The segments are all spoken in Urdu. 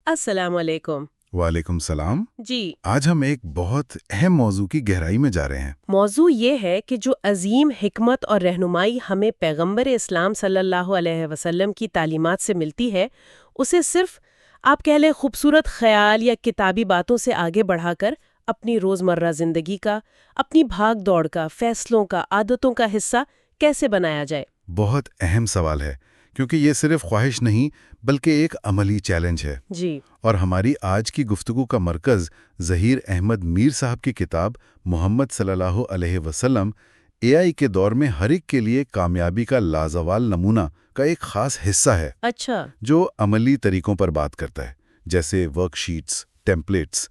السلام علیکم۔ وعلیکم السلام۔ جی، آج ہم ایک بہت اہم موضوع کی گہرائی میں جا رہے ہیں۔ موضوع یہ ہے کہ جو عظیم حکمت اور رہنمائی ہمیں پیغمبر اسلام صلی اللہ علیہ وسلم کی تعلیمات سے ملتی ہے، اسے صرف آپ کہہ لیں خوبصورت خیال یا کتابی باتوں سے آگے بڑھا کر اپنی روزمرہ زندگی کا، اپنی بھاگ دوڑ کا، فیصلوں کا، عادتوں کا حصہ کیسے بنایا جائے؟ بہت اہم سوال ہے، کیونکہ یہ صرف خواہش نہیں بلکہ ایک عملی چیلنج ہے۔ جی، اور ہماری آج کی گفتگو کا مرکز ظہیر احمد میر صاحب کی کتاب محمد صلی اللہ علیہ وسلم AI کے دور میں ہر ایک کے لیے کامیابی کا لازوال نمونہ کا ایک خاص حصہ ہے، اچھا، جو عملی طریقوں پر بات کرتا ہے، جیسے ورک شیٹس، ٹیمپلیٹس۔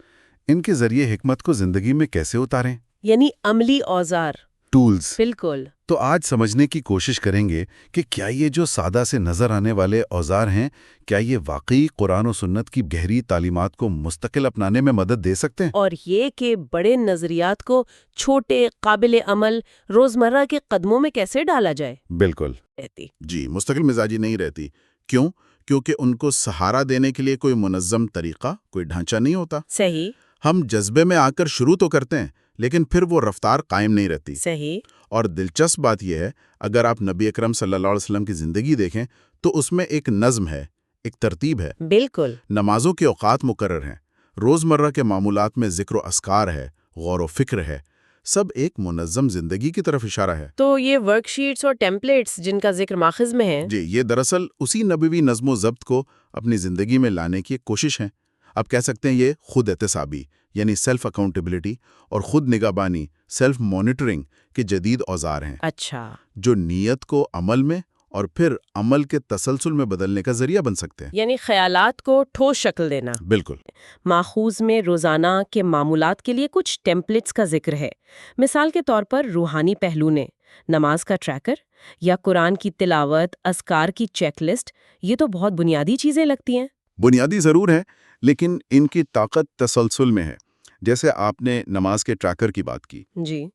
ان کے ذریعے حکمت کو زندگی میں کیسے اتاریں؟ یعنی عملی اوزار۔ ٹولز۔ بالکل۔ تو آج سمجھنے کی کوشش کریں گے کہ کیا یہ جو سادہ سے نظر آنے والے اوزار ہیں، کیا یہ واقعی قرآن و سنت کی گہری تعلیمات کو مستقل اپنانے میں مدد دے سکتے ہیں؟ اور یہ کہ بڑے نظریات کو چھوٹے، قابل عمل، روزمرہ کے قدموں میں کیسے ڈالا جائے؟ بالکل رہتی۔ جی، مستقل مزاجی نہیں رہتی۔ کیوں؟ کیونکہ ان کو سہارا دینے کے لیے کوئی منظم طریقہ، کوئی ڈھانچہ نہیں ہوتا۔ صحیح، ہم جذبے میں آ کر شروع تو کرتے ہیں، لیکن پھر وہ رفتار قائم نہیں رہتی۔ صحیح، اور دلچسپ بات یہ ہے، اگر آپ نبی اکرم صلی اللہ علیہ وسلم کی زندگی دیکھیں تو اس میں ایک نظم ہے، ایک ترتیب ہے۔ بالکل۔ نمازوں کے اوقات مقرر ہیں، روزمرہ کے معمولات میں ذکر و اذکار ہے، غور و فکر ہے، سب ایک منظم زندگی کی طرف اشارہ ہے۔ تو یہ ورک شیٹس اور ٹیمپلیٹس جن کا ذکر ماخذ میں ہے، جی، یہ دراصل اسی نبوی نظم و ضبط کو اپنی زندگی میں لانے کی ایک کوشش ہے۔ آپ کہہ سکتے ہیں یہ خود احتسابی یعنی سیلف اکاؤنٹیبلٹی اور خود نگہبانی سیلف مانیٹرنگ کے جدید اوزار ہیں، اچھا، جو نیت کو عمل میں اور پھر عمل کے تسلسل میں بدلنے کا ذریعہ بن سکتے ہیں۔ یعنی خیالات کو ٹھوس شکل دینا۔ بالکل۔ ماخوذ میں روزانہ کے معمولات کے لیے کچھ ٹیمپلیٹس کا ذکر ہے، مثال کے طور پر روحانی پہلو نے نماز کا ٹریکر یا قرآن کی تلاوت، اذکار کی چیک لسٹ، یہ تو بہت بنیادی چیزیں لگتی ہیں۔ بنیادی ضرور ہے، لیکن ان کی طاقت تسلسل میں ہے۔ جیسے آپ نے نماز کے ٹریکر کی بات کی، جی،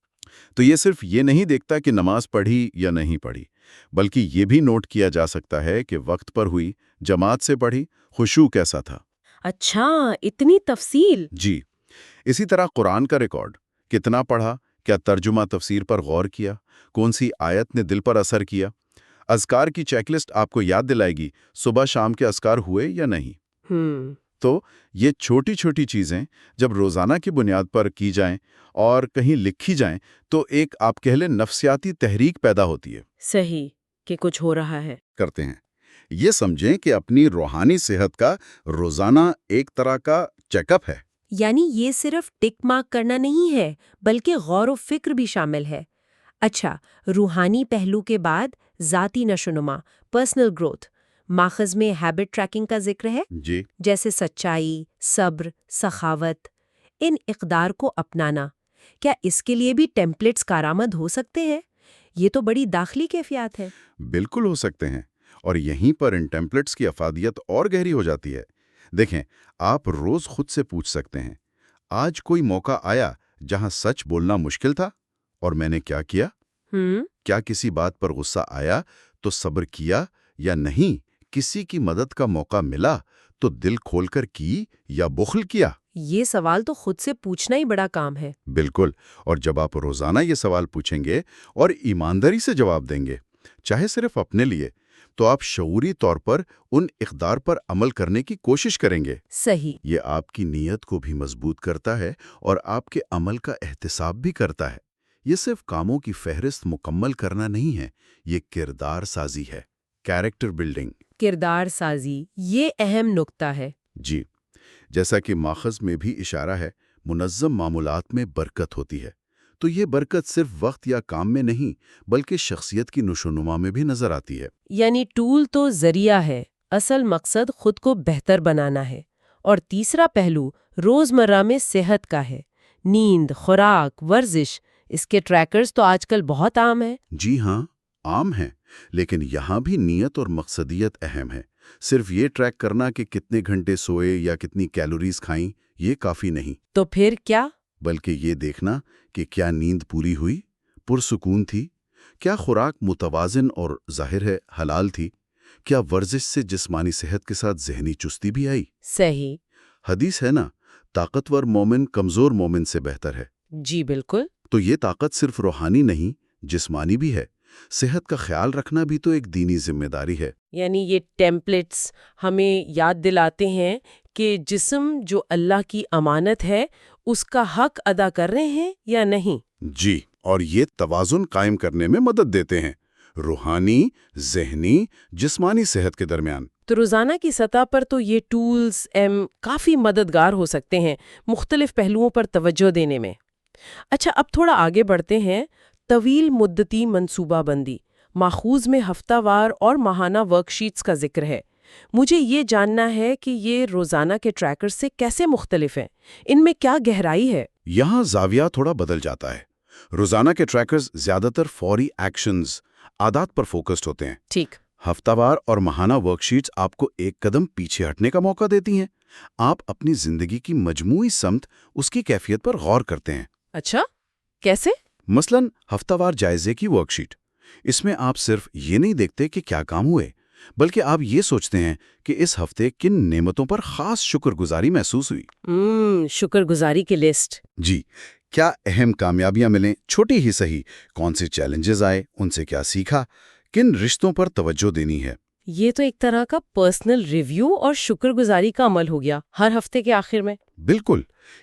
تو یہ صرف یہ نہیں دیکھتا کہ نماز پڑھی یا نہیں پڑھی، بلکہ یہ بھی نوٹ کیا جا سکتا ہے کہ وقت پر ہوئی، جماعت سے پڑھی، خشوع کیسا تھا۔ اچھا، اتنی تفصیل۔ جی، اسی طرح قرآن کا ریکارڈ، کتنا پڑھا، کیا ترجمہ تفسیر پر غور کیا، کون سی آیت نے دل پر اثر کیا۔ اذکار کی چیک لسٹ آپ کو یاد دلائے گی صبح شام کے اذکار ہوئے یا نہیں۔ تو یہ چھوٹی چھوٹی چیزیں جب روزانہ کی بنیاد پر کی جائیں اور کہیں لکھی جائیں تو ایک آپ کہہ لیں نفسیاتی تحریک پیدا ہوتی ہے۔ صحیح، کہ کچھ ہو رہا ہے۔ کرتے ہیں یہ سمجھیں کہ اپنی روحانی صحت کا روزانہ ایک طرح کا چیک اپ ہے۔ یعنی یہ صرف ٹک مارک کرنا نہیں ہے، بلکہ غور و فکر بھی شامل ہے۔ اچھا، روحانی پہلو کے بعد ذاتی نشوونما، پرسنل گروتھ، ماخذ میں ہیبٹ ٹریکنگ کا ذکر ہے، جی، جیسے سچائی، صبر، سخاوت، ان اقدار کو اپنانا۔ کیا اس کے لیے بھی ٹیمپلیٹس کارآمد ہو سکتے ہیں؟ یہ تو بڑی داخلی کیفیات ہے۔ بالکل ہو سکتے ہیں، اور یہیں پر ان ٹیمپلیٹس کی افادیت اور گہری ہو جاتی ہے۔ دیکھیں، آپ روز خود سے پوچھ سکتے ہیں، آج کوئی موقع آیا جہاں سچ بولنا مشکل تھا اور میں نے کیا کیا؟ کیا کسی بات پر غصہ آیا تو صبر کیا یا نہیں؟ کسی کی مدد کا موقع ملا تو دل کھول کر کی یا بخل کیا؟ یہ سوال تو خود سے پوچھنا ہی بڑا کام ہے۔ بالکل، اور جب آپ روزانہ یہ سوال پوچھیں گے اور ایمانداری سے جواب دیں گے، چاہے صرف اپنے لیے، تو آپ شعوری طور پر ان اقدار پر عمل کرنے کی کوشش کریں گے۔ صحیح۔ یہ آپ کی نیت کو بھی مضبوط کرتا ہے اور آپ کے عمل کا احتساب بھی کرتا ہے۔ یہ صرف کاموں کی فہرست مکمل کرنا نہیں ہے، یہ کردار سازی ہے، کیریکٹر بلڈنگ۔ کردار سازی، یہ اہم نکتہ ہے۔ جی، جیسا کہ ماخذ میں بھی اشارہ ہے، منظم معمولات میں برکت ہوتی ہے۔ تو یہ برکت صرف وقت یا کام میں نہیں، بلکہ شخصیت کی نشوونما میں بھی نظر آتی ہے۔ یعنی ٹول تو ذریعہ ہے، اصل مقصد خود کو بہتر بنانا ہے۔ اور تیسرا پہلو روزمرہ میں صحت کا ہے، نیند، خوراک، ورزش، اس کے ٹریکرز تو آج کل بہت عام ہیں۔ جی ہاں، عام ہیں، لیکن یہاں بھی نیت اور مقصدیت اہم ہے۔ صرف یہ ٹریک کرنا کہ کتنے گھنٹے سوئے یا کتنی کیلوریز کھائیں، یہ کافی نہیں، تو پھر کیا؟ بلکہ یہ دیکھنا کہ کیا نیند پوری ہوئی، پرسکون تھی، کیا خوراک متوازن اور ظاہر ہے حلال تھی، کیا ورزش سے جسمانی صحت کے ساتھ ذہنی چستی بھی آئی؟ صحیح. حدیث ہے نا، طاقتور مومن کمزور مومن سے بہتر ہے. جی بالکل. تو یہ طاقت صرف روحانی نہیں، جسمانی بھی ہے. صحت کا خیال رکھنا بھی تو ایک دینی ذمہ داری ہے. یعنی یہ ٹیمپلیٹس ہمیں یاد دلاتے ہیں کہ جسم جو اللہ کی امانت ہے اس کا حق ادا کر رہے ہیں یا نہیں. جی، اور یہ توازن قائم کرنے میں مدد دیتے ہیں، روحانی، ذہنی، جسمانی صحت کے درمیان. تو روزانہ کی سطح پر تو یہ ٹولز کافی مددگار ہو سکتے ہیں مختلف پہلوؤں پر توجہ دینے میں. اچھا، اب تھوڑا آگے بڑھتے ہیں. طویل مدتی منصوبہ بندی، ماخوذ میں ہفتہ وار اور ماہانہ ورک شیٹس کا ذکر ہے. مجھے یہ جاننا ہے کہ یہ روزانہ کے ٹریکر سے کیسے مختلف ہیں، ان میں کیا گہرائی ہے؟ یہاں زاویہ تھوڑا بدل جاتا ہے. روزانہ کے ٹریکرز زیادہ تر فوری ایکشنز، عادات پر فوکسڈ ہوتے ہیں. ٹھیک. ہفتہ وار اور ماہانہ ورک شیٹس آپ کو ایک قدم پیچھے ہٹنے کا موقع دیتی ہیں. آپ اپنی زندگی کی مجموعی سمت، اس کی کیفیت پر غور کرتے ہیں. اچھا، کیسے؟ مثلاً ہفتہ وار جائزے کی ورک شیٹ. اس میں آپ صرف یہ نہیں دیکھتے کہ کیا کام ہوئے، بلکہ آپ یہ سوچتے ہیں کہ اس ہفتے کن نعمتوں پر خاص شکر گزاری محسوس ہوئی. شکر گزاری کی لسٹ. جی، کیا اہم کامیابیاں ملیں، چھوٹی ہی صحیح، کون سے چیلنجز آئے، ان سے کیا سیکھا، کن رشتوں پر توجہ دینی ہے. یہ تو ایک طرح کا پرسنل ریویو اور شکر گزاری کا عمل ہو گیا ہر ہفتے کے آخر میں. بالکل.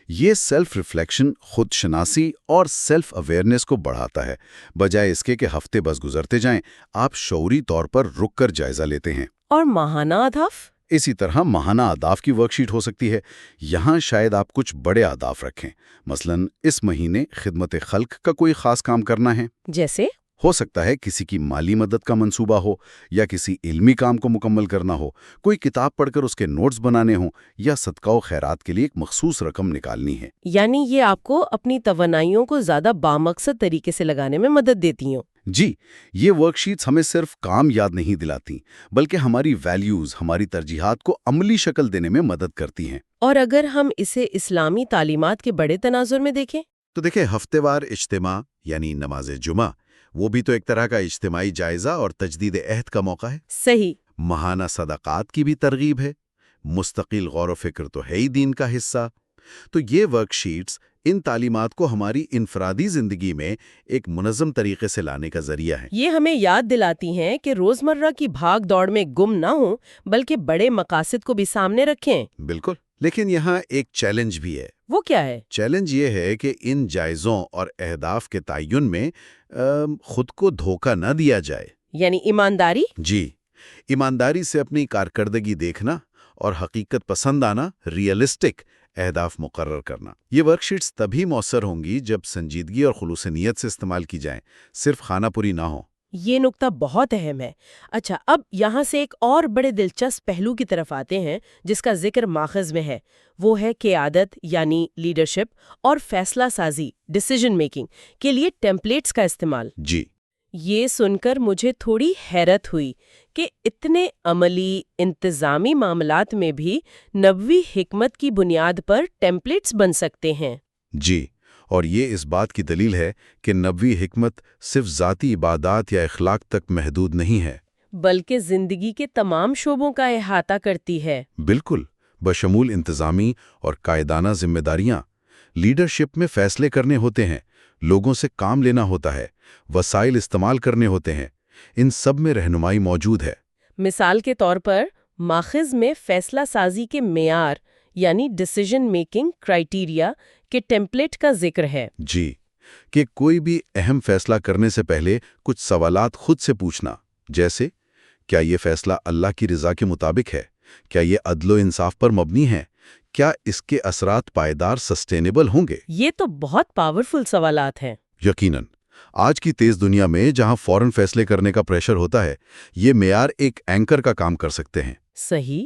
یہ سیلف ریفلیکشن، خود شناسی اور سیلف اویئرنیس کو بڑھاتا ہے، بجائے اس کے کہ ہفتے بس گزرتے جائیں. آپ شعوری طور پر رک کر جائزہ لیتے ہیں. اور ماہانہ اہداف؟ اسی طرح ماہانہ اہداف کی ورک شیٹ ہو سکتی ہے. یہاں شاید آپ کچھ بڑے اہداف رکھیں، مثلاً اس مہینے خدمت خلق کا کوئی خاص کام کرنا ہے. جیسے؟ ہو سکتا ہے کسی کی مالی مدد کا منصوبہ ہو، یا کسی علمی کام کو مکمل کرنا ہو، کوئی کتاب پڑھ کر اس کے نوٹس بنانے ہوں، یا صدقہ و خیرات کے لیے ایک مخصوص رقم نکالنی ہے. یعنی یہ آپ کو اپنی توانائیوں کو زیادہ بامقصد طریقے سے لگانے میں مدد دیتی ہوں. جی، یہ ورک شیٹس ہمیں صرف کام یاد نہیں دلاتی، بلکہ ہماری ویلیوز، ہماری ترجیحات کو عملی شکل دینے میں مدد کرتی ہیں. اور اگر ہم اسے اسلامی تعلیمات کے بڑے تناظر میں دیکھیں تو دیکھیں، ہفتے وار اجتماع یعنی نماز جمعہ، وہ بھی تو ایک طرح کا اجتماعی جائزہ اور تجدید عہد کا موقع ہے. صحیح. ماہانہ صدقات کی بھی ترغیب ہے. مستقل غور و فکر تو ہے ہی دین کا حصہ. تو یہ ورک شیٹس ان تعلیمات کو ہماری انفرادی زندگی میں ایک منظم طریقے سے لانے کا ذریعہ ہے. یہ ہمیں یاد دلاتی ہیں کہ روزمرہ کی بھاگ دوڑ میں گم نہ ہوں، بلکہ بڑے مقاصد کو بھی سامنے رکھیں. بالکل. لیکن یہاں ایک چیلنج بھی ہے. وہ کیا ہے؟ چیلنج یہ ہے کہ ان جائزوں اور اہداف کے تعین میں خود کو دھوکہ نہ دیا جائے. یعنی ایمانداری؟ جی، ایمانداری سے اپنی کارکردگی دیکھنا اور حقیقت پسند آنا، ریئلسٹک اہداف مقرر کرنا. یہ ورک شیٹس تبھی مؤثر ہوں گی جب سنجیدگی اور خلوص نیت سے استعمال کی جائیں، صرف خانہ پوری نہ ہو. یہ نکتہ بہت اہم ہے. اچھا، اب یہاں سے ایک اور بڑے دلچسپ پہلو کی طرف آتے ہیں جس کا ذکر ماخذ میں ہے. وہ ہے قیادت یعنی لیڈرشپ اور فیصلہ سازی ڈیسیژن میکنگ کے لیے ٹیمپلیٹس کا استعمال. جی، یہ سن کر مجھے تھوڑی حیرت ہوئی کہ اتنے عملی انتظامی معاملات میں بھی نبوی حکمت کی بنیاد پر ٹیمپلیٹس بن سکتے ہیں. جی، اور یہ اس بات کی دلیل ہے کہ نبوی حکمت صرف ذاتی عبادات یا اخلاق تک محدود نہیں ہے، بلکہ زندگی کے تمام شعبوں کا احاطہ کرتی ہے. بالکل، بشمول انتظامی اور قائدانہ ذمہ داریاں. لیڈرشپ میں فیصلے کرنے ہوتے ہیں، لوگوں سے کام لینا ہوتا ہے، وسائل استعمال کرنے ہوتے ہیں. ان سب میں رہنمائی موجود ہے. مثال کے طور پر ماخذ میں فیصلہ سازی کے معیار یعنی ڈیسیژن میکنگ کرائیٹیریا کے ٹیمپلیٹ کا ذکر ہے. جی، کہ کوئی بھی اہم فیصلہ کرنے سے پہلے کچھ سوالات خود سے پوچھنا، جیسے کیا یہ فیصلہ اللہ کی رضا کے مطابق ہے؟ کیا یہ عدل و انصاف پر مبنی ہے؟ کیا اس کے اثرات پائیدار سسٹینیبل ہوں گے؟ یہ تو بہت پاورفل سوالات ہیں. یقیناً. آج کی تیز دنیا میں جہاں فوراً فیصلے کرنے کا پریشر ہوتا ہے، یہ معیار ایک اینکر کا کام کر سکتے ہیں. صحیح.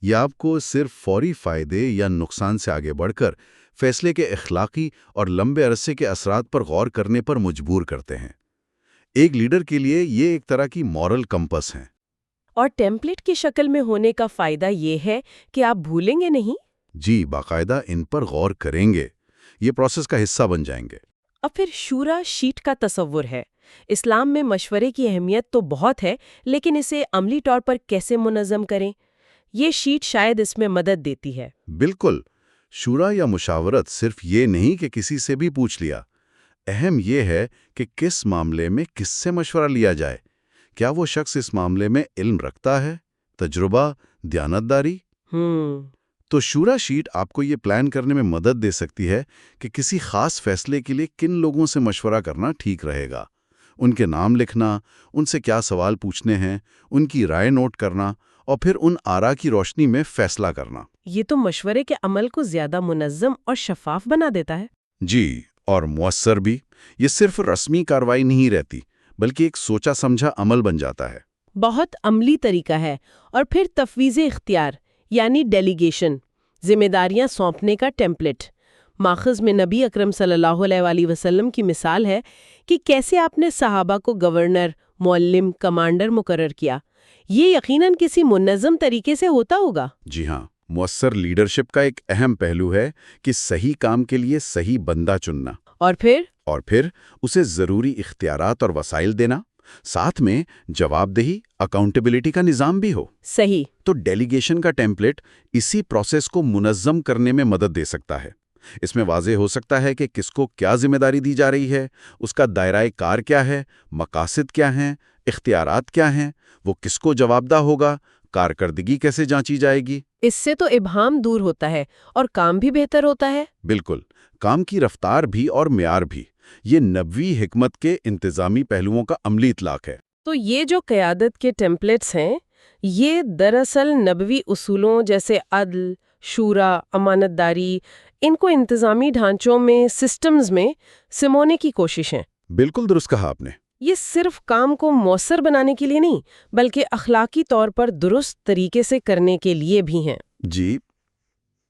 یہ آپ کو صرف فوری فائدے یا نقصان سے آگے بڑھ کر فیصلے کے اخلاقی اور لمبے عرصے کے اثرات پر غور کرنے پر مجبور کرتے ہیں. ایک لیڈر کے لیے یہ ایک طرح کی مورل کمپس ہیں. اور ٹیمپلیٹ کی شکل میں ہونے کا فائدہ یہ ہے کہ آپ بھولیں گے نہیں. جی، باقاعدہ ان پر غور کریں گے، یہ پروسیس کا حصہ بن جائیں گے. اب پھر شورا شیٹ کا تصور ہے۔ اسلام میں مشورے کی اہمیت تو بہت ہے، لیکن اسے عملی طور پر کیسے منظم کریں؟ یہ شیٹ شاید اس میں مدد دیتی ہے۔ بالکل، شورا یا مشاورت صرف یہ نہیں کہ کسی سے بھی پوچھ لیا۔ اہم یہ ہے کہ کس معاملے میں کس سے مشورہ لیا جائے۔ کیا وہ شخص اس معاملے میں علم رکھتا ہے، تجربہ، دیانتداری؟ تو شورا شیٹ آپ کو یہ پلان کرنے میں مدد دے سکتی ہے کہ کسی خاص فیصلے کے لیے کن لوگوں سے مشورہ کرنا ٹھیک رہے گا۔ ان کے نام لکھنا، ان سے کیا سوال پوچھنے ہیں، ان کی رائے نوٹ کرنا اور پھر ان آراء کی روشنی میں فیصلہ کرنا۔ یہ تو مشورے کے عمل کو زیادہ منظم اور شفاف بنا دیتا ہے۔ جی، اور مؤثر بھی۔ یہ صرف رسمی کارروائی نہیں رہتی، بلکہ ایک سوچا سمجھا عمل بن جاتا ہے۔ بہت عملی طریقہ ہے۔ اور پھر تفویض اختیار یعنی ڈیلیگیشن، ذمہ داریاں سونپنے کا ٹیمپلیٹ، ماخذ میں نبی اکرم صلی اللہ علیہ وآلہ وسلم کی مثال ہے کہ کیسے آپ نے صحابہ کو گورنر، معلم، کمانڈر مقرر کیا۔ یہ یقیناً کسی منظم طریقے سے ہوتا ہوگا۔ جی ہاں، مؤثر لیڈرشپ کا ایک اہم پہلو ہے کہ صحیح کام کے لیے صحیح بندہ چننا، اور پھر اسے ضروری اختیارات اور وسائل دینا، ساتھ میں جواب دہی، اکاؤنٹیبلٹی کا نظام بھی ہو۔ صحیح۔ تو ڈیلیگیشن کا ٹیمپلیٹ اسی پروسیس کو منظم کرنے میں مدد دے سکتا ہے۔ اس میں واضح ہو سکتا ہے کہ کس کو کیا ذمہ داری دی جا رہی ہے، اس کا دائرہ کار کیا ہے، مقاصد کیا ہیں، اختیارات کیا ہیں، وہ کس کو جوابدہ ہوگا، کارکردگی کیسے جانچی جائے گی۔ اس سے تو ابہام دور ہوتا ہے اور کام بھی بہتر ہوتا ہے۔ بالکل، کام کی رفتار بھی اور معیار بھی۔ یہ نبوی حکمت کے انتظامی پہلوؤں کا عملی اطلاق ہے۔ تو یہ جو قیادت کے ٹیمپلیٹس ہیں، یہ دراصل نبوی اصولوں جیسے عدل، شورا، امانت داری، ان کو انتظامی ڈھانچوں میں، سسٹمز میں سمونے کی کوشش ہیں۔ بالکل درست کہا آپ نے۔ یہ صرف کام کو مؤثر بنانے کے لیے نہیں، بلکہ اخلاقی طور پر درست طریقے سے کرنے کے لیے بھی ہیں۔ جی،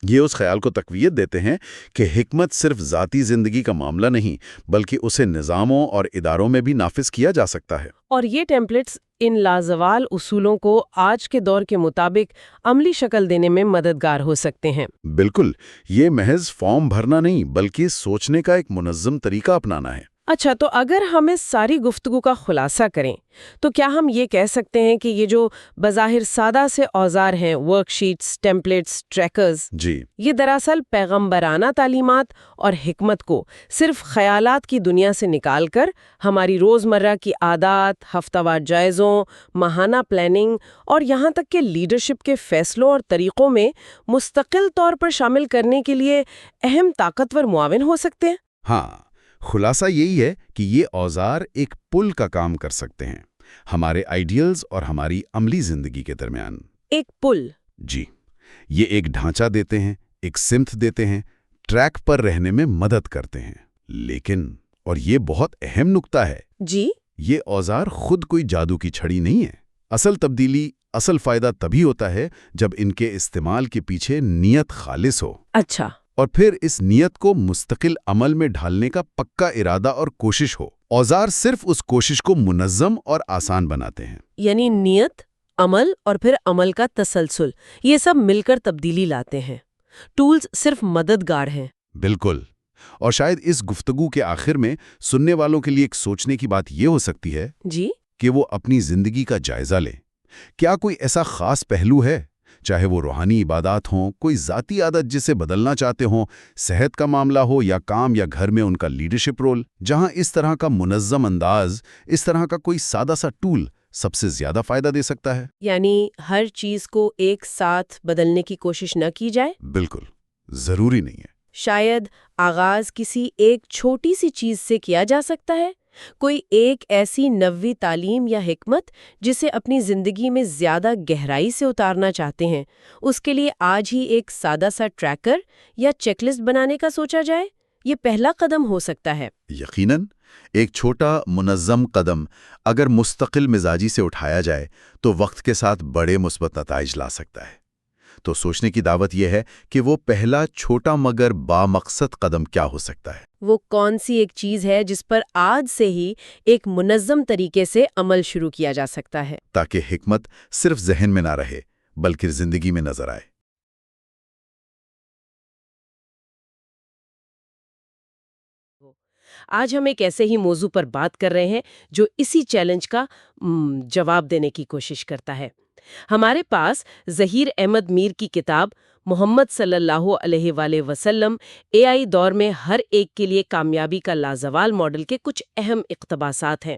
یہ اس خیال کو تقویت دیتے ہیں کہ حکمت صرف ذاتی زندگی کا معاملہ نہیں، بلکہ اسے نظاموں اور اداروں میں بھی نافذ کیا جا سکتا ہے۔ اور یہ ٹیمپلیٹس ان لازوال اصولوں کو آج کے دور کے مطابق عملی شکل دینے میں مددگار ہو سکتے ہیں۔ بالکل، یہ محض فارم بھرنا نہیں، بلکہ سوچنے کا ایک منظم طریقہ اپنانا ہے۔ اچھا، تو اگر ہم اس ساری گفتگو کا خلاصہ کریں تو کیا ہم یہ کہہ سکتے ہیں کہ یہ جو بظاہر سادہ سے اوزار ہیں، ورک شیٹس، ٹیمپلیٹس، ٹریکرز، جی، یہ دراصل پیغمبرانہ تعلیمات اور حکمت کو صرف خیالات کی دنیا سے نکال کر ہماری روزمرہ کی عادات، ہفتہ وار جائزوں، ماہانہ پلاننگ اور یہاں تک کہ لیڈرشپ کے فیصلوں اور طریقوں میں مستقل طور پر شامل کرنے کے لیے اہم طاقتور معاون ہو سکتے ہیں؟ ہاں، خلاصہ یہی ہے کہ یہ اوزار ایک پل کا کام کر سکتے ہیں ہمارے آئیڈیلز اور ہماری عملی زندگی کے درمیان۔ ایک پل؟ جی، یہ ایک ڈھانچہ دیتے ہیں، ایک سمت دیتے ہیں، ٹریک پر رہنے میں مدد کرتے ہیں۔ لیکن، اور یہ بہت اہم نکتہ ہے، جی، یہ اوزار خود کوئی جادو کی چھڑی نہیں ہے۔ اصل تبدیلی، اصل فائدہ تبھی ہوتا ہے جب ان کے استعمال کے پیچھے نیت خالص ہو۔ اچھا، اور پھر اس نیت کو مستقل عمل میں ڈھالنے کا پکا ارادہ اور کوشش ہو۔ اوزار صرف اس کوشش کو منظم اور آسان بناتے ہیں۔ یعنی نیت، عمل اور پھر عمل کا تسلسل، یہ سب مل کر تبدیلی لاتے ہیں۔ ٹولز صرف مددگار ہیں۔ بالکل، اور شاید اس گفتگو کے آخر میں سننے والوں کے لیے ایک سوچنے کی بات یہ ہو سکتی ہے جی، کہ وہ اپنی زندگی کا جائزہ لیں۔ کیا کوئی ایسا خاص پہلو ہے، چاہے وہ روحانی عبادات ہوں، کوئی ذاتی عادت جسے بدلنا چاہتے ہوں، صحت کا معاملہ ہو یا کام یا گھر میں ان کا لیڈرشپ رول، جہاں اس طرح کا منظم انداز، اس طرح کا کوئی سادہ سا ٹول سب سے زیادہ فائدہ دے سکتا ہے؟ یعنی ہر چیز کو ایک ساتھ بدلنے کی کوشش نہ کی جائے؟ بالکل، ضروری نہیں ہے۔ شاید آغاز کسی ایک چھوٹی سی چیز سے کیا جا سکتا ہے، کوئی ایک ایسی نبوی تعلیم یا حکمت جسے اپنی زندگی میں زیادہ گہرائی سے اتارنا چاہتے ہیں، اس کے لیے آج ہی ایک سادہ سا ٹریکر یا چیک لسٹ بنانے کا سوچا جائے۔ یہ پہلا قدم ہو سکتا ہے۔ یقیناً، ایک چھوٹا منظم قدم اگر مستقل مزاجی سے اٹھایا جائے تو وقت کے ساتھ بڑے مثبت نتائج لا سکتا ہے۔ تو سوچنے کی دعوت یہ ہے کہ وہ پہلا چھوٹا مگر بامقصد قدم کیا ہو سکتا ہے؟ وہ کون سی ایک چیز ہے جس پر آج سے ہی ایک منظم طریقے سے عمل شروع کیا جا سکتا ہے، تاکہ حکمت صرف ذہن میں نہ رہے بلکہ زندگی میں نظر آئے۔ آج ہم ایک ایسے ہی موضوع پر بات کر رہے ہیں جو اسی چیلنج کا جواب دینے کی کوشش کرتا ہے۔ ہمارے پاس ظہیر احمد میر کی کتاب محمد صلی اللہ علیہ وآلہ وسلم اے آئی دور میں ہر ایک کے لیے کامیابی کا لازوال ماڈل کے کچھ اہم اقتباسات ہیں۔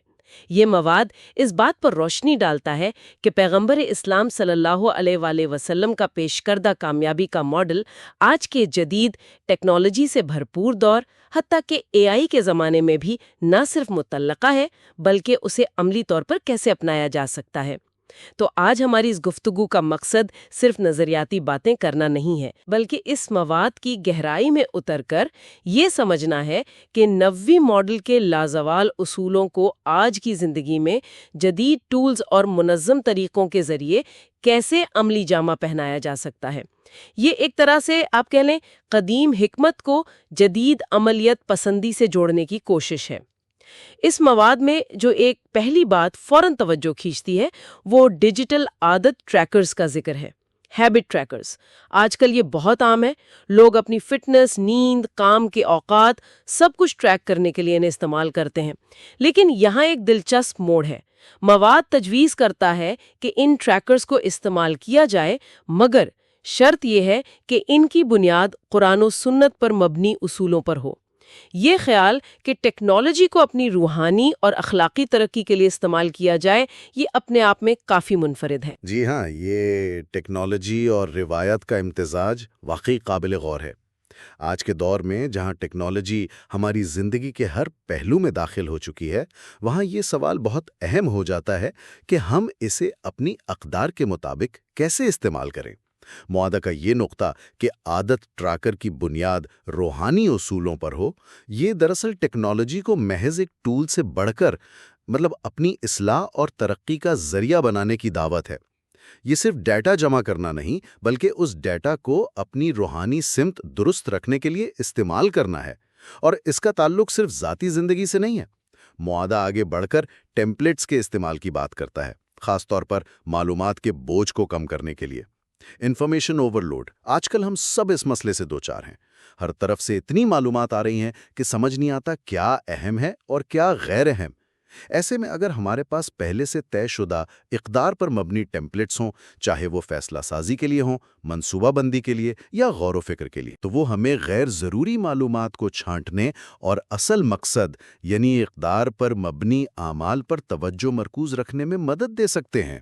یہ مواد اس بات پر روشنی ڈالتا ہے کہ پیغمبر اسلام صلی اللہ علیہ وآلہ وسلم کا پیش کردہ کامیابی کا ماڈل آج کے جدید ٹیکنالوجی سے بھرپور دور، حتیٰ کہ اے آئی کے زمانے میں بھی نہ صرف متعلقہ ہے بلکہ اسے عملی طور پر کیسے اپنایا جا سکتا ہے۔ تو آج ہماری اس گفتگو کا مقصد صرف نظریاتی باتیں کرنا نہیں ہے، بلکہ اس مواد کی گہرائی میں اتر کر یہ سمجھنا ہے کہ نویں ماڈل کے لازوال اصولوں کو آج کی زندگی میں جدید ٹولز اور منظم طریقوں کے ذریعے کیسے عملی جامہ پہنایا جا سکتا ہے۔ یہ ایک طرح سے آپ کہہ لیں قدیم حکمت کو جدید عملیت پسندی سے جوڑنے کی کوشش ہے۔ اس مواد میں جو ایک پہلی بات فوراً توجہ کھینچتی ہے وہ ڈیجیٹل عادت ٹریکرز کا ذکر ہے۔ ہیبٹ ٹریکرز آج کل یہ بہت عام ہے۔ لوگ اپنی فٹنس، نیند، کام کے اوقات سب کچھ ٹریک کرنے کے لیے انہیں استعمال کرتے ہیں۔ لیکن یہاں ایک دلچسپ موڑ ہے۔ مواد تجویز کرتا ہے کہ ان ٹریکرز کو استعمال کیا جائے، مگر شرط یہ ہے کہ ان کی بنیاد قرآن و سنت پر مبنی اصولوں پر ہو۔ یہ خیال کہ ٹیکنالوجی کو اپنی روحانی اور اخلاقی ترقی کے لیے استعمال کیا جائے، یہ اپنے آپ میں کافی منفرد ہے۔ جی ہاں، یہ ٹیکنالوجی اور روایت کا امتزاج واقعی قابل غور ہے۔ آج کے دور میں جہاں ٹیکنالوجی ہماری زندگی کے ہر پہلو میں داخل ہو چکی ہے، وہاں یہ سوال بہت اہم ہو جاتا ہے کہ ہم اسے اپنی اقدار کے مطابق کیسے استعمال کریں۔ معاہدہ کا یہ نقطہ کہ عادت ٹریکر کی بنیاد روحانی اصولوں پر ہو، یہ دراصل ٹیکنالوجی کو محض ایک ٹول سے بڑھ کر اپنی اصلاح اور ترقی کا ذریعہ بنانے کی دعوت ہے۔ یہ صرف ڈیٹا جمع کرنا نہیں، بلکہ اس ڈیٹا کو اپنی روحانی سمت درست رکھنے کے لیے استعمال کرنا ہے، اور اس کا تعلق صرف ذاتی زندگی سے نہیں ہے۔ معاہدہ آگے بڑھ کر ٹیمپلیٹس کے استعمال کی بات کرتا ہے، خاص طور پر معلومات کے بوجھ کو کم کرنے کے لیے۔ انفارمیشن اوورلوڈ، آج کل ہم سب اس مسئلے سے دوچار ہیں۔ ہر طرف سے اتنی معلومات آ رہی ہیں کہ سمجھ نہیں آتا کیا اہم ہے اور کیا غیر اہم۔ ایسے میں اگر ہمارے پاس پہلے سے طے شدہ اقدار پر مبنی ٹیمپلیٹس ہوں، چاہے وہ فیصلہ سازی کے لیے ہوں، منصوبہ بندی کے لیے یا غور و فکر کے لیے، تو وہ ہمیں غیر ضروری معلومات کو چھانٹنے اور اصل مقصد یعنی اقدار پر مبنی اعمال پر توجہ مرکوز رکھنے میں مدد دے سکتے ہیں۔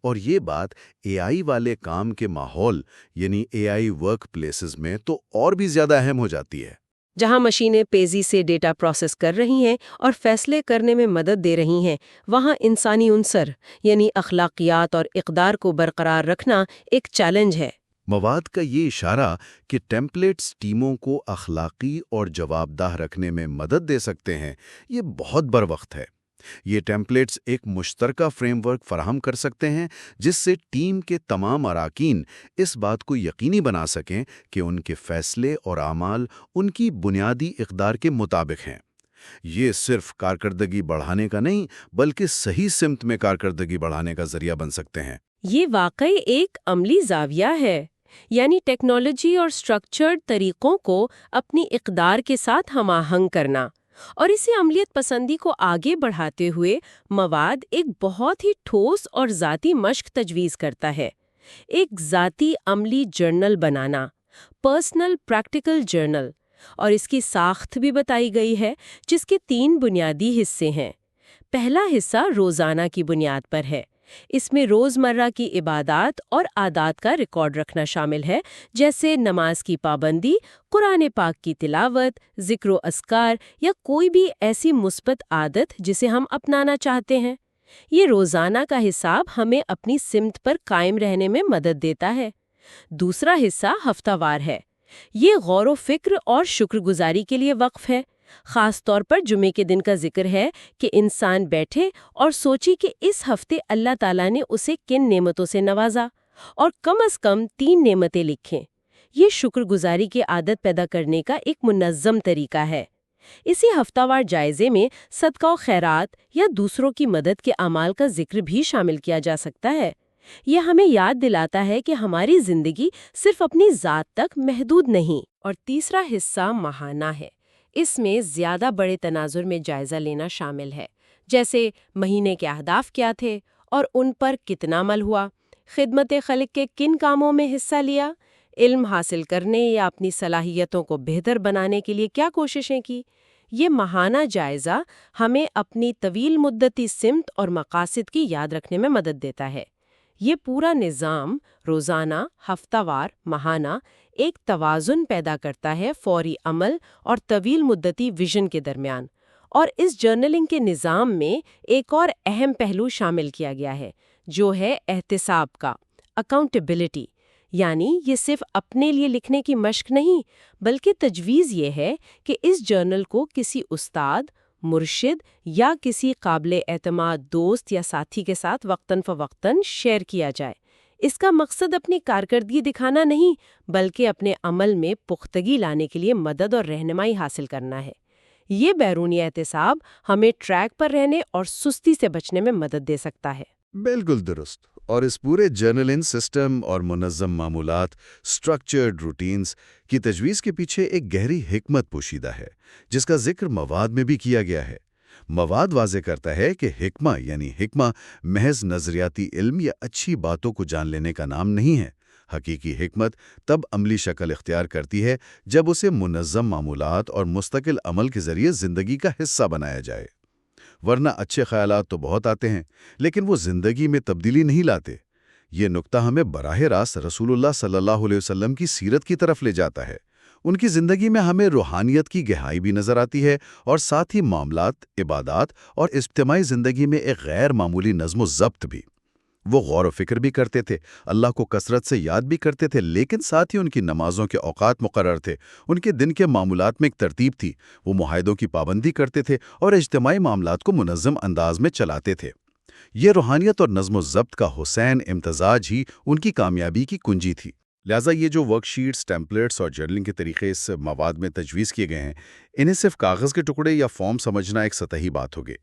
اور یہ بات اے آئی والے کام کے ماحول یعنی اے آئی ورک پلیسز میں تو اور بھی زیادہ اہم ہو جاتی ہے۔ جہاں مشینیں تیزی سے ڈیٹا پروسیس کر رہی ہیں اور فیصلے کرنے میں مدد دے رہی ہیں، وہاں انسانی عنصر یعنی اخلاقیات اور اقدار کو برقرار رکھنا ایک چیلنج ہے۔ مواد کا یہ اشارہ کہ ٹیمپلیٹس ٹیموں کو اخلاقی اور جوابدہ رکھنے میں مدد دے سکتے ہیں، یہ بہت بروقت ہے۔ یہ ٹیمپلیٹس ایک مشترکہ فریم ورک فراہم کر سکتے ہیں جس سے ٹیم کے تمام اراکین اس بات کو یقینی بنا سکیں کہ ان کے فیصلے اور اعمال ان کی بنیادی اقدار کے مطابق ہیں۔ یہ صرف کارکردگی بڑھانے کا نہیں، بلکہ صحیح سمت میں کارکردگی بڑھانے کا ذریعہ بن سکتے ہیں۔ یہ واقعی ایک عملی زاویہ ہے، یعنی ٹیکنالوجی اور اسٹرکچرڈ طریقوں کو اپنی اقدار کے ساتھ ہم آہنگ کرنا، اور اسی عملیت پسندی کو آگے بڑھاتے ہوئے مواد ایک بہت ہی ٹھوس اور ذاتی مشق تجویز کرتا ہے۔ ایک ذاتی عملی جرنل بنانا، پرسنل پریکٹیکل جرنل، اور اس کی ساخت بھی بتائی گئی ہے جس کے 3 بنیادی حصے ہیں۔ پہلا حصہ روزانہ کی بنیاد پر ہے۔ اس میں روزمرہ کی عبادات اور عادات کا ریکارڈ رکھنا شامل ہے، جیسے نماز کی پابندی، قرآن پاک کی تلاوت، ذکر و اذکار یا کوئی بھی ایسی مثبت عادت جسے ہم اپنانا چاہتے ہیں۔ یہ روزانہ کا حساب ہمیں اپنی سمت پر قائم رہنے میں مدد دیتا ہے۔ دوسرا حصہ ہفتہ وار ہے۔ یہ غور و فکر اور شکر گزاری کے لیے وقف ہے۔ خاص طور پر جمعے کے دن کا ذکر ہے کہ انسان بیٹھے اور سوچے کہ اس ہفتے اللہ تعالیٰ نے اسے کن نعمتوں سے نوازا، اور کم از کم 3 نعمتیں لکھیں۔ یہ شکر گزاری کی عادت پیدا کرنے کا ایک منظم طریقہ ہے۔ اسی ہفتہ وار جائزے میں صدقہ و خیرات یا دوسروں کی مدد کے اعمال کا ذکر بھی شامل کیا جا سکتا ہے۔ یہ ہمیں یاد دلاتا ہے کہ ہماری زندگی صرف اپنی ذات تک محدود نہیں۔ اور تیسرا حصہ ماہانہ ہے۔ اس میں زیادہ بڑے تناظر میں جائزہ لینا شامل ہے، جیسے مہینے کے اہداف کیا تھے اور ان پر کتنا عمل ہوا، خدمت خلق کے کن کاموں میں حصہ لیا، علم حاصل کرنے یا اپنی صلاحیتوں کو بہتر بنانے کے لیے کیا کوششیں کی۔ یہ ماہانہ جائزہ ہمیں اپنی طویل مدتی سمت اور مقاصد کی یاد رکھنے میں مدد دیتا ہے۔ یہ پورا نظام روزانہ، ہفتہ وار، ماہانہ ایک توازن پیدا کرتا ہے فوری عمل اور طویل مدتی ویژن کے درمیان۔ اور اس جرنلنگ کے نظام میں ایک اور اہم پہلو شامل کیا گیا ہے، جو ہے احتساب کا، اکاؤنٹیبلٹی۔ یعنی یہ صرف اپنے لیے لکھنے کی مشق نہیں، بلکہ تجویز یہ ہے کہ اس جرنل کو کسی استاد، مرشد یا کسی قابل اعتماد دوست یا ساتھی کے ساتھ وقتاً فوقتاً شیئر کیا جائے۔ اس کا مقصد اپنی کارکردگی دکھانا نہیں، بلکہ اپنے عمل میں پختگی لانے کے لیے مدد اور رہنمائی حاصل کرنا ہے۔ یہ بیرونی احتساب ہمیں ٹریک پر رہنے اور سستی سے بچنے میں مدد دے سکتا ہے۔ بالکل درست۔ اور اس پورے جرنلنگ سسٹم اور منظم معمولات، سٹرکچرڈ روٹینز کی تجویز کے پیچھے ایک گہری حکمت پوشیدہ ہے، جس کا ذکر مواد میں بھی کیا گیا ہے۔ مواد واضح کرتا ہے کہ حکمہ محض نظریاتی علم یا اچھی باتوں کو جان لینے کا نام نہیں ہے۔ حقیقی حکمت تب عملی شکل اختیار کرتی ہے جب اسے منظم معمولات اور مستقل عمل کے ذریعے زندگی کا حصہ بنایا جائے۔ ورنہ اچھے خیالات تو بہت آتے ہیں، لیکن وہ زندگی میں تبدیلی نہیں لاتے۔ یہ نقطہ ہمیں براہ راست رسول اللہ صلی اللہ علیہ وسلم کی سیرت کی طرف لے جاتا ہے۔ ان کی زندگی میں ہمیں روحانیت کی گہرائی بھی نظر آتی ہے، اور ساتھ ہی معاملات، عبادات اور اجتماعی زندگی میں ایک غیر معمولی نظم و ضبط بھی۔ وہ غور و فکر بھی کرتے تھے، اللہ کو کثرت سے یاد بھی کرتے تھے، لیکن ساتھ ہی ان کی نمازوں کے اوقات مقرر تھے، ان کے دن کے معمولات میں ایک ترتیب تھی، وہ معاہدوں کی پابندی کرتے تھے اور اجتماعی معاملات کو منظم انداز میں چلاتے تھے۔ یہ روحانیت اور نظم و ضبط کا حسین امتزاج ہی ان کی کامیابی کی کنجی تھی۔ لہٰذا یہ جو ورک شیٹس، ٹیمپلیٹس اور جرنلنگ کے طریقے اس مواد میں تجویز کیے گئے ہیں، انہیں صرف کاغذ کے ٹکڑے یا فارم سمجھنا ایک سطحی بات ہوگی۔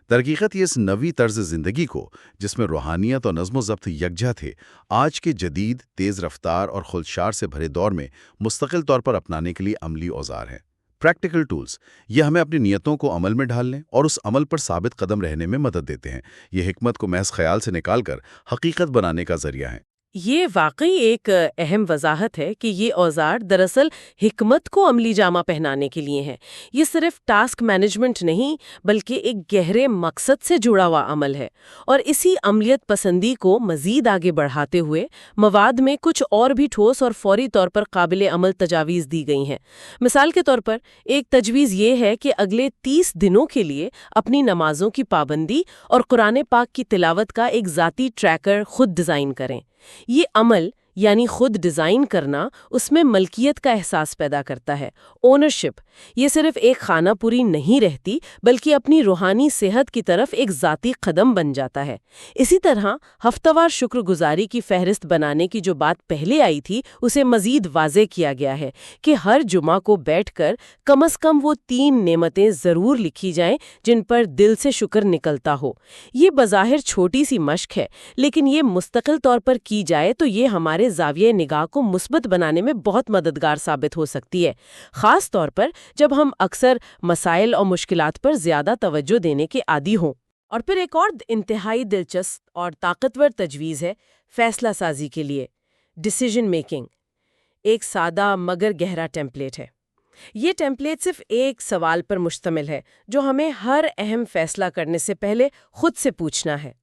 درحقیقت یہ اس نوی طرز زندگی کو، جس میں روحانیت اور نظم و ضبط یکجا تھے، آج کے جدید، تیز رفتار اور خلشار سے بھرے دور میں مستقل طور پر اپنانے کے لیے عملی اوزار ہیں۔ پریکٹیکل ٹولز، یہ ہمیں اپنی نیتوں کو عمل میں ڈھالنے اور اس عمل پر ثابت قدم رہنے میں مدد دیتے ہیں۔ یہ حکمت کو محض خیال سے نکال کر حقیقت بنانے کا ذریعہ ہیں۔ یہ واقعی ایک اہم وضاحت ہے کہ یہ اوزار دراصل حکمت کو عملی جامہ پہنانے کے لیے ہیں۔ یہ صرف ٹاسک مینجمنٹ نہیں، بلکہ ایک گہرے مقصد سے جڑا ہوا عمل ہے۔ اور اسی عملیت پسندی کو مزید آگے بڑھاتے ہوئے مواد میں کچھ اور بھی ٹھوس اور فوری طور پر قابل عمل تجاویز دی گئی ہیں۔ مثال کے طور پر ایک تجویز یہ ہے کہ اگلے 30 دنوں کے لیے اپنی نمازوں کی پابندی اور قرآن پاک کی تلاوت کا ایک ذاتی ٹریکر خود ڈیزائن کریں۔ یہ عمل یعنی خود ڈیزائن کرنا اس میں ملکیت کا احساس پیدا کرتا ہے، اونرشپ۔ یہ صرف ایک خانہ پوری نہیں رہتی، بلکہ اپنی روحانی صحت کی طرف ایک ذاتی قدم بن جاتا ہے۔ اسی طرح ہفتہ وار شکر گزاری کی فہرست بنانے کی جو بات پہلے آئی تھی، اسے مزید واضح کیا گیا ہے کہ ہر جمعہ کو بیٹھ کر کم از کم وہ 3 نعمتیں ضرور لکھی جائیں جن پر دل سے شکر نکلتا ہو۔ یہ بظاہر چھوٹی سی مشق ہے، لیکن یہ مستقل طور پر کی جائے تو یہ ہمارے زاویہ نگاہ کو مثبت بنانے میں بہت مددگار ثابت ہو سکتی ہے، خاص طور پر جب ہم اکثر مسائل اور مشکلات پر زیادہ توجہ دینے کے عادی ہوں۔ اور پھر ایک اور انتہائی دلچسپ اور طاقتور تجویز ہے فیصلہ سازی کے لیے، ڈیسیژن میکنگ۔ ایک سادہ مگر گہرا ٹیمپلیٹ ہے۔ یہ ٹیمپلیٹ صرف ایک سوال پر مشتمل ہے جو ہمیں ہر اہم فیصلہ کرنے سے پہلے خود سے پوچھنا ہے: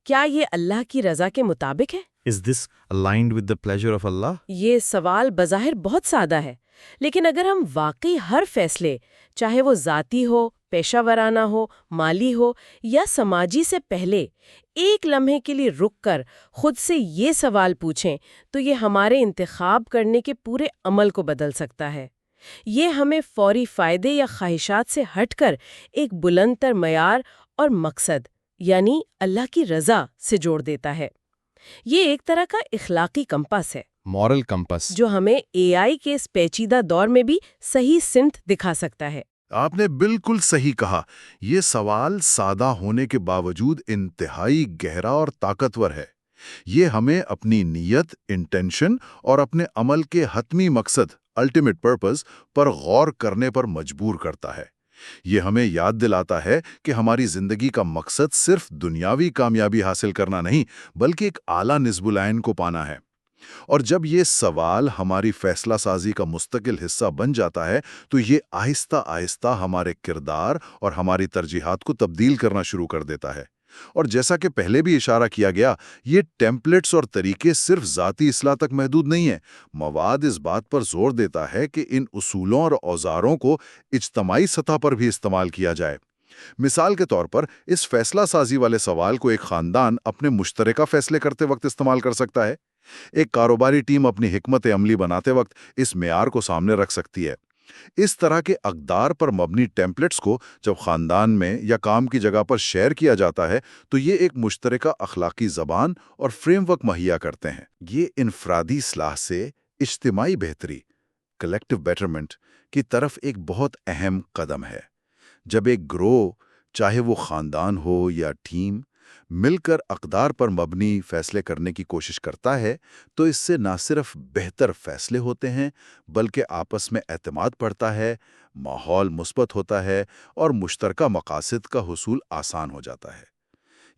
کیا یہ اللہ کی رضا کے مطابق ہے؟ Is this aligned with the pleasure of Allah? یہ سوال بظاہر بہت سادہ ہے، لیکن اگر ہم واقعی ہر فیصلے، چاہے وہ ذاتی ہو، پیشہ ورانہ ہو، مالی ہو یا سماجی، سے پہلے ایک لمحے کے لیے رک کر خود سے یہ سوال پوچھیں تو یہ ہمارے انتخاب کرنے کے پورے عمل کو بدل سکتا ہے۔ یہ ہمیں فوری فائدے یا خواہشات سے ہٹ کر ایک بلند تر معیار اور مقصد یعنی اللہ کی رضا سے جوڑ دیتا ہے۔ یہ ایک طرح کا اخلاقی کمپس ہے، Moral compass. جو ہمیں اے آئی کے اس پیچیدہ دور میں بھی صحیح سمت دکھا سکتا ہے۔ آپ نے بالکل صحیح کہا۔ یہ سوال سادہ ہونے کے باوجود انتہائی گہرا اور طاقتور ہے۔ یہ ہمیں اپنی نیت، انٹینشن اور اپنے عمل کے حتمی مقصد الٹیمیٹ پرپز پر غور کرنے پر مجبور کرتا ہے۔ یہ ہمیں یاد دلاتا ہے کہ ہماری زندگی کا مقصد صرف دنیاوی کامیابی حاصل کرنا نہیں بلکہ ایک اعلیٰ نصب العین کو پانا ہے۔ اور جب یہ سوال ہماری فیصلہ سازی کا مستقل حصہ بن جاتا ہے تو یہ آہستہ آہستہ ہمارے کردار اور ہماری ترجیحات کو تبدیل کرنا شروع کر دیتا ہے۔ اور جیسا کہ پہلے بھی اشارہ کیا گیا، یہ ٹیمپلیٹس اور طریقے صرف ذاتی اصلاح تک محدود نہیں ہیں۔ مواد اس بات پر زور دیتا ہے کہ ان اصولوں اور اوزاروں کو اجتماعی سطح پر بھی استعمال کیا جائے۔ مثال کے طور پر اس فیصلہ سازی والے سوال کو ایک خاندان اپنے مشترکہ فیصلے کرتے وقت استعمال کر سکتا ہے۔ ایک کاروباری ٹیم اپنی حکمت عملی بناتے وقت اس معیار کو سامنے رکھ سکتی ہے۔ اس طرح کے اقدار پر مبنی ٹیمپلیٹس کو جب خاندان میں یا کام کی جگہ پر شیئر کیا جاتا ہے تو یہ ایک مشترکہ اخلاقی زبان اور فریم ورک مہیا کرتے ہیں۔ یہ انفرادی اصلاح سے اجتماعی بہتری، کلیکٹیو بیٹرمنٹ کی طرف ایک بہت اہم قدم ہے۔ جب ایک گروہ، چاہے وہ خاندان ہو یا ٹیم، مل کر اقدار پر مبنی فیصلے کرنے کی کوشش کرتا ہے تو اس سے نہ صرف بہتر فیصلے ہوتے ہیں بلکہ آپس میں اعتماد بڑھتا ہے، ماحول مثبت ہوتا ہے اور مشترکہ مقاصد کا حصول آسان ہو جاتا ہے۔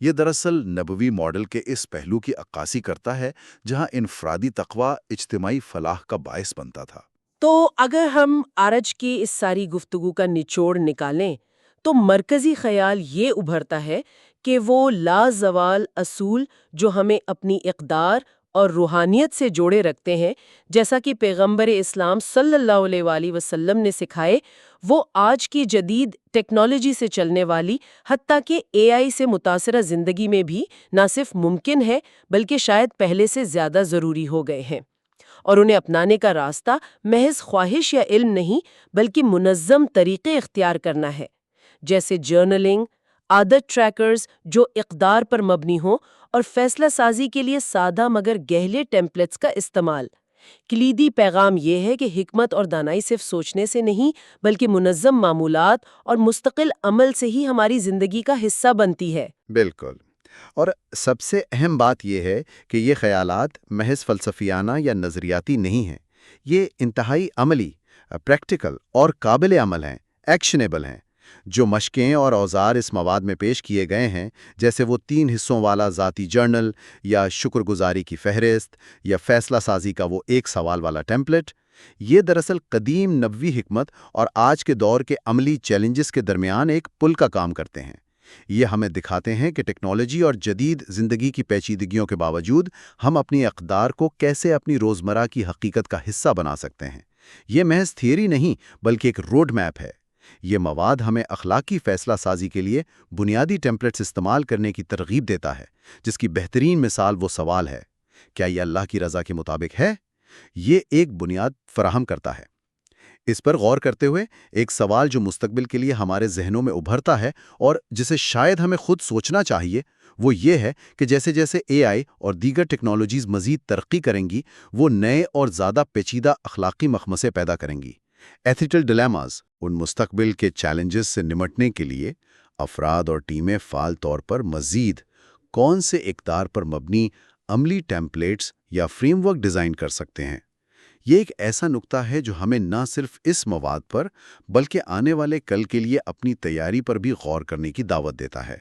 یہ دراصل نبوی ماڈل کے اس پہلو کی عکاسی کرتا ہے جہاں انفرادی تقوی اجتماعی فلاح کا باعث بنتا تھا۔ تو اگر ہم آج کی اس ساری گفتگو کا نچوڑ نکالیں تو مرکزی خیال یہ ابھرتا ہے کہ وہ لازوال اصول جو ہمیں اپنی اقدار اور روحانیت سے جوڑے رکھتے ہیں، جیسا کہ پیغمبر اسلام صلی اللہ علیہ وآلہ وسلم نے سکھائے، وہ آج کی جدید ٹیکنالوجی سے چلنے والی حتیٰ کہ AI سے متاثرہ زندگی میں بھی نہ صرف ممکن ہے بلکہ شاید پہلے سے زیادہ ضروری ہو گئے ہیں۔ اور انہیں اپنانے کا راستہ محض خواہش یا علم نہیں بلکہ منظم طریقے اختیار کرنا ہے، جیسے جرنلنگ، عادت ٹریکرز جو اقدار پر مبنی ہوں، اور فیصلہ سازی کے لیے سادہ مگر گہرے ٹیمپلیٹس کا استعمال۔ کلیدی پیغام یہ ہے کہ حکمت اور دانائی صرف سوچنے سے نہیں بلکہ منظم معمولات اور مستقل عمل سے ہی ہماری زندگی کا حصہ بنتی ہے۔ بالکل۔ اور سب سے اہم بات یہ ہے کہ یہ خیالات محض فلسفیانہ یا نظریاتی نہیں ہیں، یہ انتہائی عملی، پریکٹیکل اور قابل عمل ہیں، ایکشنیبل ہیں۔ جو مشقیں اور اوزار اس مواد میں پیش کیے گئے ہیں، جیسے وہ 3 حصوں والا ذاتی جرنل یا شکر گزاری کی فہرست یا فیصلہ سازی کا وہ 1 سوال والا ٹیمپلیٹ، یہ دراصل قدیم نبوی حکمت اور آج کے دور کے عملی چیلنجز کے درمیان ایک پل کا کام کرتے ہیں۔ یہ ہمیں دکھاتے ہیں کہ ٹیکنالوجی اور جدید زندگی کی پیچیدگیوں کے باوجود ہم اپنی اقدار کو کیسے اپنی روزمرہ کی حقیقت کا حصہ بنا سکتے ہیں۔ یہ محض تھیوری نہیں بلکہ ایک روڈ میپ ہے۔ یہ مواد ہمیں اخلاقی فیصلہ سازی کے لیے بنیادی ٹیمپلیٹس استعمال کرنے کی ترغیب دیتا ہے، جس کی بہترین مثال وہ سوال ہے، کیا یہ اللہ کی رضا کے مطابق ہے؟ یہ ایک بنیاد فراہم کرتا ہے۔ اس پر غور کرتے ہوئے ایک سوال جو مستقبل کے لیے ہمارے ذہنوں میں ابھرتا ہے اور جسے شاید ہمیں خود سوچنا چاہیے، وہ یہ ہے کہ جیسے جیسے AI اور دیگر ٹیکنالوجیز مزید ترقی کریں گی، وہ نئے اور زیادہ پیچیدہ اخلاقی مخمصے پیدا کریں گی۔ ایتھیکل ڈیلیماز، ان مستقبل کے چیلنجز سے نمٹنے کے لیے افراد اور ٹیمیں فعال طور پر مزید کون سے اقدار پر مبنی عملی ٹیمپلیٹس یا فریم ورک ڈیزائن کر سکتے ہیں۔ یہ ایک ایسا نقطہ ہے جو ہمیں نہ صرف اس مواد پر بلکہ آنے والے کل کے لیے اپنی تیاری پر بھی غور کرنے کی دعوت دیتا ہے۔